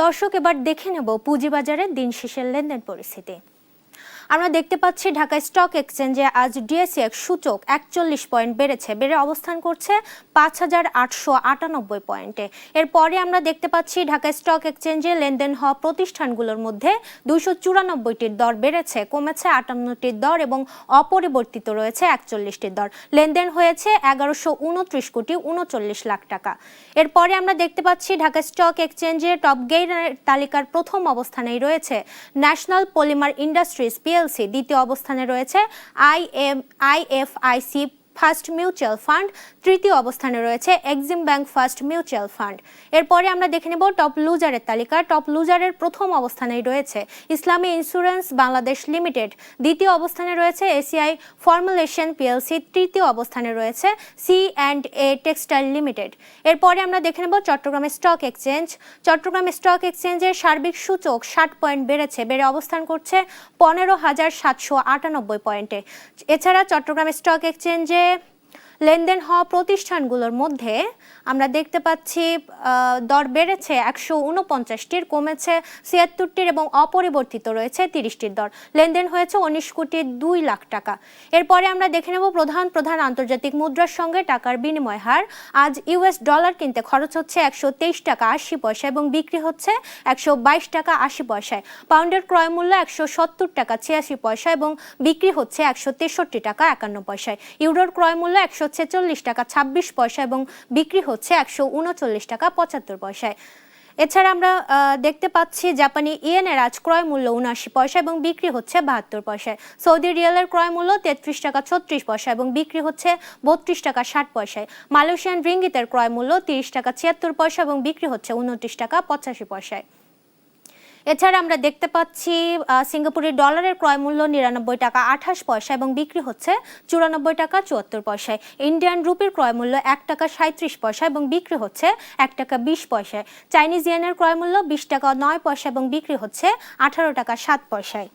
দর্শক, এবার দেখে নেব পুঁজিবাজারের দিন শেষের লেনদেন পরিস্থিতি। আমরা দেখতে পাচ্ছি ঢাকা স্টক এক্সচেঞ্জে আজ ডিএসইএক্স সূচক 41 পয়েন্ট বেড়ে অবস্থান করছে ৫,৮৯৮ পয়েন্টে। এরপরে আমরা দেখতে পাচ্ছি ঢাকা স্টক এক্সচেঞ্জে লেনদেন হওয়া প্রতিষ্ঠানগুলোর মধ্যে ২৯৪টির দর বেড়েছে, কমেছে ৫৮টির দর এবং অপরিবর্তিত রয়েছে ৪১টির দর। লেনদেন হয়েছে ১১২৯ কোটি ৩৯ লাখ টাকা। এরপরে আমরা দেখতে পাচ্ছি ঢাকা স্টক এক্সচেঞ্জে টপ গেইনার তালিকার প্রথম অবস্থানেই রয়েছে ন্যাশনাল পলিমার ইন্ডাস্ট্রিজ পিএলসি, দ্বিতীয় অবস্থানে রয়েছে আইএফআইসি ফার্স্ট মিউচুয়াল ফান্ড, তৃতীয় অবস্থানে রয়েছে Exim bank first mutual fund. এরপরে আমরা দেখে নেব টপ লুজারের তালিকা। টপ লুজারের প্রথম অবস্থানেই রয়েছে ইসলামী ইন্স্যুরেন্স বাংলাদেশ লিমিটেড, দ্বিতীয় অবস্থানে রয়েছে এসিআই ফর্মুলেশন পিএলসি, তৃতীয় অবস্থানে রয়েছে সি&এ টেক্সটাইল লিমিটেড। এরপরে আমরা দেখে নেব Chittagong stock exchange. Chittagong stock এক্সচেঞ্জের সার্বিক সূচক 60 পয়েন্ট বেড়ে অবস্থান করছে ১৫,৭৯৮ পয়েন্টে। এছাড়া চট্টগ্রাম স্টক এক্সচেঞ্জে লেনদেন হওয়া প্রতিষ্ঠানগুলোর মধ্যে আমরা দেখতে পাচ্ছি দর বেড়েছে ১৪৯টির, কমেছে ৭৬টির এবং অপরিবর্তিত রয়েছে ৩০টির দর। লেনদেন হয়েছে ১৯ কোটি ২ লাখ টাকা। এরপরে আমরা দেখে নেব প্রধান আন্তর্জাতিক মুদ্রার সঙ্গে টাকার বিনিময় হার। আজ ইউএস ডলার কিনতে খরচ হচ্ছে ১২৩ টাকা ৮০ পয়সা এবং বিক্রি হচ্ছে ১২২ টাকা ৮০ পয়সায়। পাউন্ডের ক্রয় মূল্য ১৭০ টাকা ৮৬ পয়সা এবং বিক্রি হচ্ছে ১৬৩ টাকা ৫১ পয়সায়। ইউরোর ক্রয় মূল্য ১৪৬ টাকা ২৬ পয়সা এবং বিক্রি হচ্ছে ১৩৯ টাকা ৭৫ পয়সায়। এছাড়া আমরা দেখতে পাচ্ছি জাপানি ইয়েনের আজ ক্রয় মূল্য ৭৯ পয়সা এবং বিক্রি হচ্ছে ৭২ পয়সায়। সৌদি রিয়ালের ক্রয় মূল্য ৩৩ টাকা ৩৬ পয়সা এবং বিক্রি হচ্ছে ৩২ টাকা ৬০ পয়সায়। মালয়েশিয়ান রিঙ্গিতের ক্রয় মূল্য ৩০ টাকা ৭৬ পয়সা এবং বিক্রি হচ্ছে ২৯ টাকা ৮৫ পয়সায়। এছাড়া আমরা দেখতে পাচ্ছি সিঙ্গাপুরি ডলারের ক্রয় মূল্য ৯৯ টাকা ২৮ পয়সা এবং বিক্রি হচ্ছে ৯৪ টাকা ৭৪ পয়সায়। ইন্ডিয়ান রুপির ক্রয় মূল্য ১ টাকা ৩৭ পয়সা এবং বিক্রি হচ্ছে ১ টাকা ২০ পয়সায়। চাইনিজ ইয়েনের ক্রয় মূল্য ২০ টাকা ৯ পয়সা এবং বিক্রি হচ্ছে ১৮ টাকা ৭ পয়সায়।